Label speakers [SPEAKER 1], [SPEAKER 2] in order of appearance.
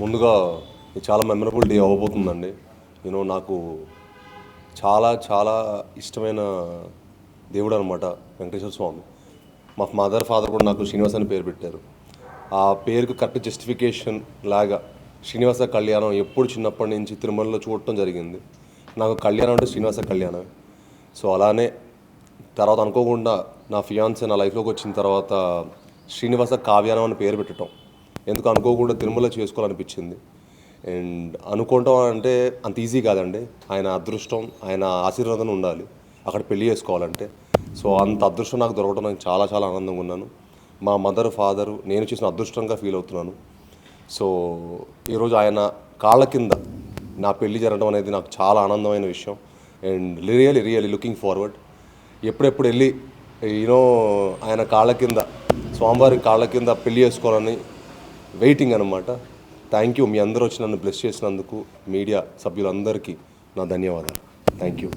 [SPEAKER 1] ముందుగా ఇది చాలా మెమరబుల్ డే అవ్వబోతుందండి. నాకు చాలా చాలా ఇష్టమైన దేవుడు అనమాట వెంకటేశ్వర స్వామి. మా మదర్ ఫాదర్ కూడా నాకు శ్రీనివాస్ అని పేరు పెట్టారు. ఆ పేరుకు కరెక్ట్ జస్టిఫికేషన్ లాగా శ్రీనివాస కళ్యాణం ఎప్పుడు చిన్నప్పటి నుంచి తిరుమలలో చూడటం జరిగింది. నాకు కళ్యాణం అంటే శ్రీనివాస కళ్యాణమే. సో అలానే తర్వాత అనుకోకుండా నా ఫియాన్సీ నా లైఫ్లోకి వచ్చిన తర్వాత శ్రీనివాస కావ్యానం అని పేరు పెట్టడం ఎందుకు అనుకోకుండా తిరుమల చేసుకోవాలనిపించింది. అండ్ అనుకోవటం అంటే అంత ఈజీ కాదండి. ఆయన అదృష్టం, ఆయన ఆశీర్వాదం ఉండాలి అక్కడ పెళ్లి చేసుకోవాలంటే. సో అంత అదృష్టం నాకు దొరకడం నాకు చాలా చాలా ఆనందంగా ఉన్నాను. మా మదర్ ఫాదరు నేను చేసిన అదృష్టంగా ఫీల్ అవుతున్నాను. సో ఈరోజు ఆయన కాళ్ళ కింద నా పెళ్లి జరగడం అనేది నాకు చాలా ఆనందమైన విషయం. అండ్ రియలీ లుకింగ్ ఫార్వర్డ్ ఎప్పుడెప్పుడు వెళ్ళి ఆయన కాళ్ళ కింద స్వామివారి కాళ్ళ కింద పెళ్లి చేసుకోవాలని వెయిటింగ్ అనమాట. Thank you. మీ అందరూ వచ్చి నన్ను బ్లెస్ చేసినందుకు మీడియా సభ్యులందరికీ నా ధన్యవాదాలు. Thank you.